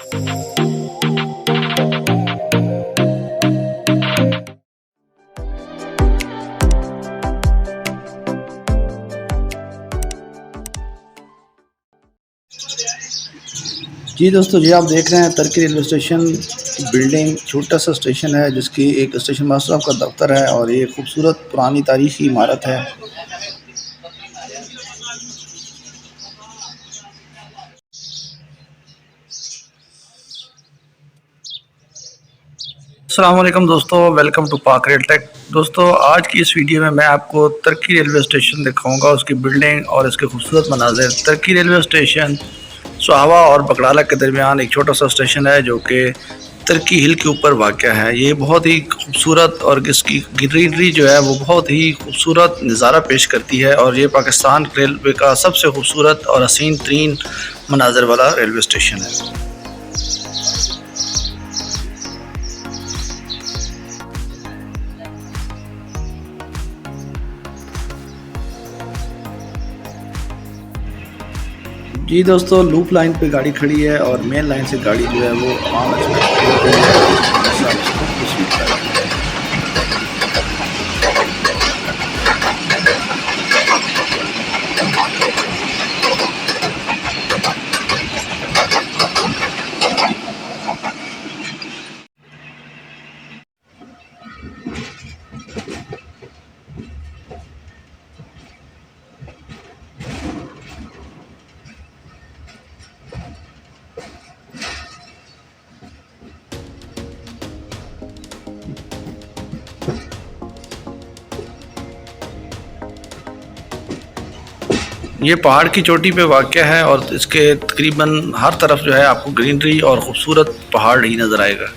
जी दोस्तों, जी आप देख रहे हैं तरकी रेलवे स्टेशन की बिल्डिंग। छोटा सा स्टेशन है जिसकी एक स्टेशन मास्टर का दफ्तर है और ये खूबसूरत पुरानी तारीखी इमारत है। अस्सलाम वालेकुम दोस्तों, वेलकम टू पाक रेल टेक। दोस्तों, आज की इस वीडियो में मैं आपको तरकी रेलवे स्टेशन दिखाऊंगा, उसकी बिल्डिंग और इसके खूबसूरत मनाजिर। तरकी रेलवे स्टेशन सुहावा और बकराला के दरमियान एक छोटा सा स्टेशन है जो कि तरकी हिल के ऊपर वाक़या है। ये बहुत ही खूबसूरत और इसकी ग्रीनरी जो है वो बहुत ही खूबसूरत नज़ारा पेश करती है और ये पाकिस्तान रेलवे का सबसे खूबसूरत और हसीन तरीन मनाजिर वाला रेलवे स्टेशन है। जी दोस्तों, लूप लाइन पे गाड़ी खड़ी है और मेन लाइन से गाड़ी जो है वो आम ये पहाड़ की चोटी पे वाक़या है और इसके तकरीबन हर तरफ जो है आपको ग्रीनरी और ख़ूबसूरत पहाड़ ही नज़र आएगा।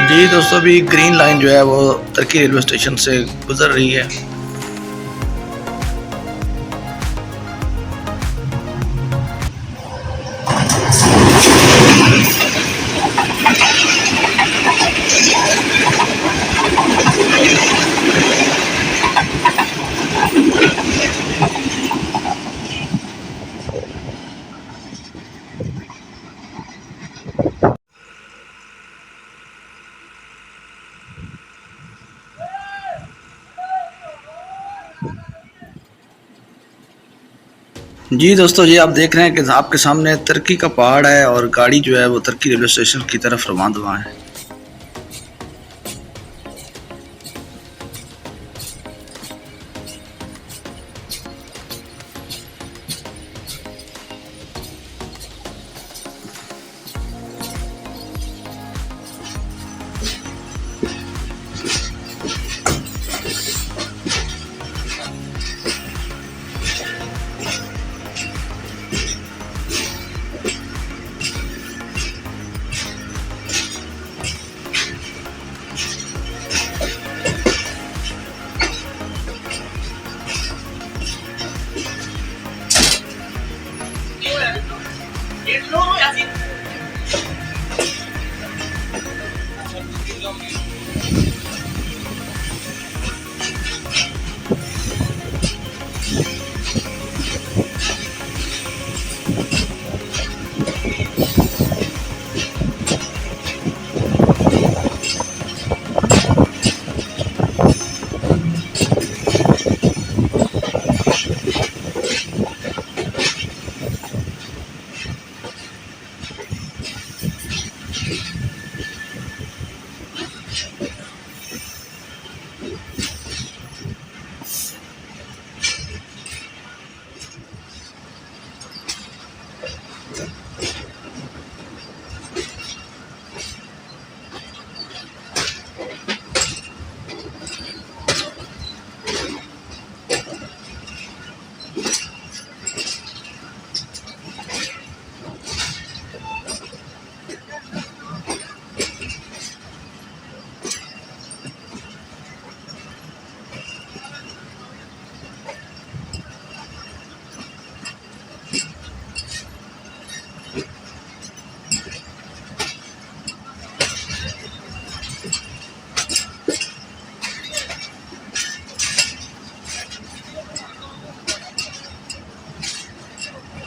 जी दोस्तों, अभी ग्रीन लाइन जो है वो तरकी रेलवे स्टेशन से गुजर रही है। जी दोस्तों, ये आप देख रहे हैं कि आपके सामने तुर्की का पहाड़ है और गाड़ी जो है वो तुर्की रेलवे स्टेशन की तरफ रवाना है।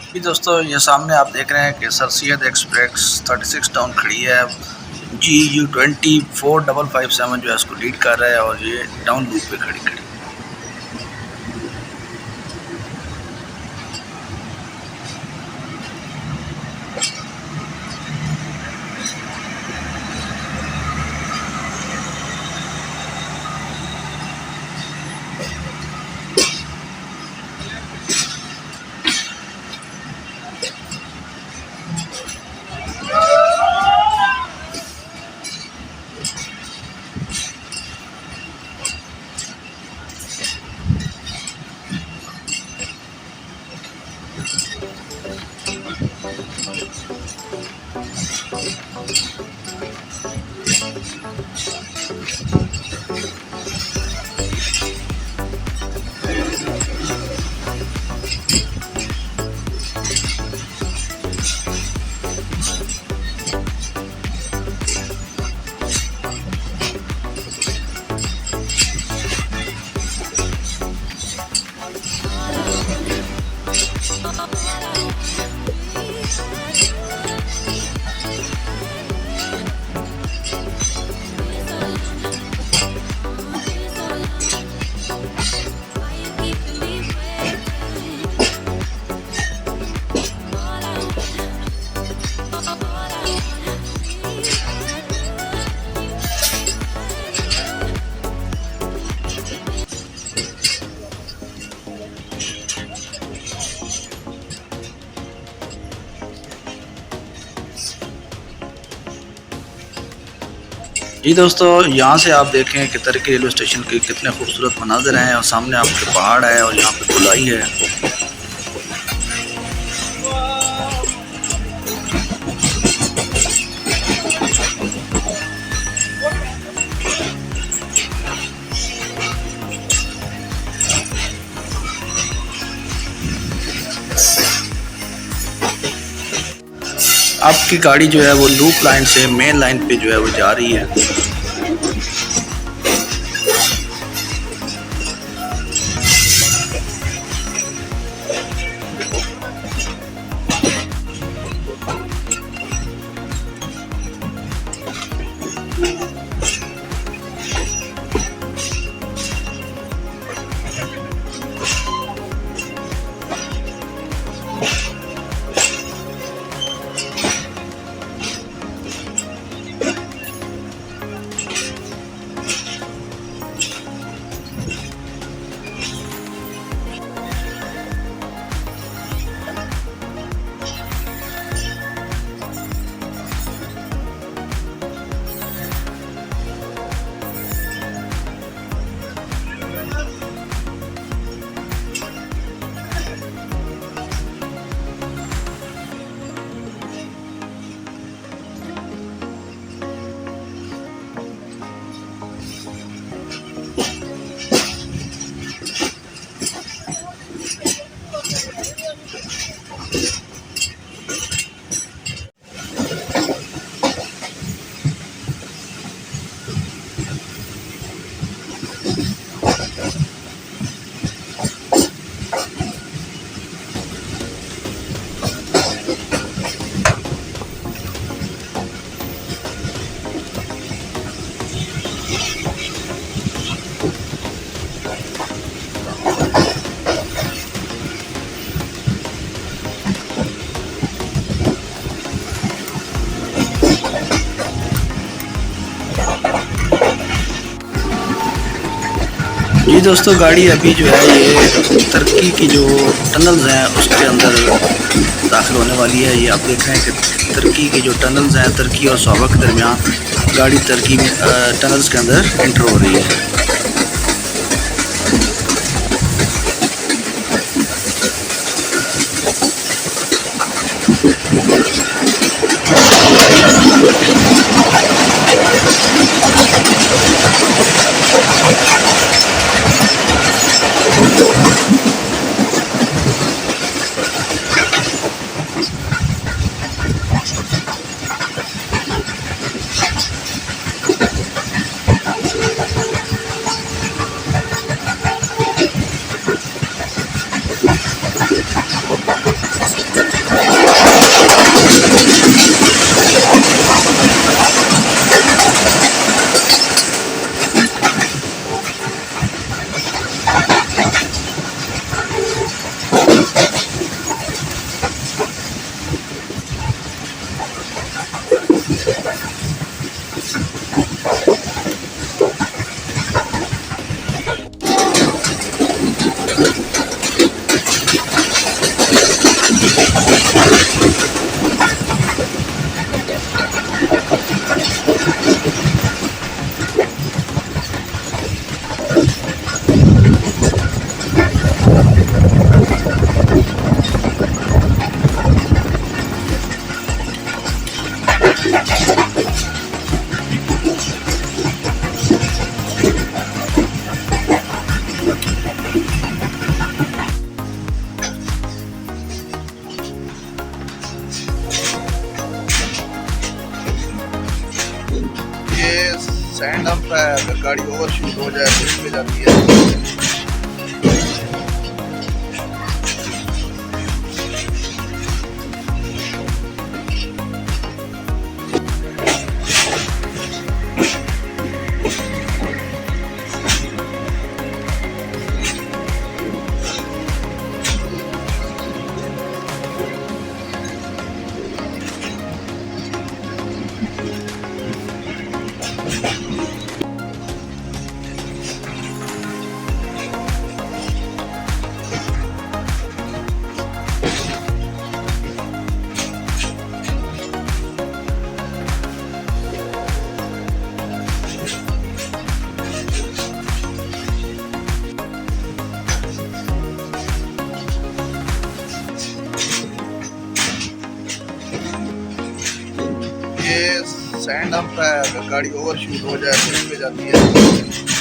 जी दोस्तों, ये सामने आप देख रहे हैं कि सर सैयद एक्सप्रेस 36 डाउन खड़ी है। GU24557 जो है इसको लीड कर रहा है और ये डाउन लूप पे खड़ी खड़ी। जी दोस्तों, यहाँ से आप देखें कि तुर्की रेलवे स्टेशन के कितने खूबसूरत मनाज़र हैं और सामने आपके पहाड़ है और यहाँ पे गोलाई है। आपकी गाड़ी जो है वो लूप लाइन से मेन लाइन पे जो है वो जा रही है। दोस्तों गाड़ी अभी जो है ये तुर्की की जो टनल्स हैं उसके अंदर दाखिल होने वाली है। ये आप देख रहे हैं कि तुर्की की जो टनल्स हैं, तुर्की और सौबा के दरमियान गाड़ी तुर्की में टनल्स के अंदर एंटर हो रही है। स्टैंड अप है, अगर गाड़ी ओवरशूट हो जाए तो इसमें जाती है। ये स्टैंड अप है, अगर गाड़ी ओवरशूट हो जाए तो इसमें जाती है।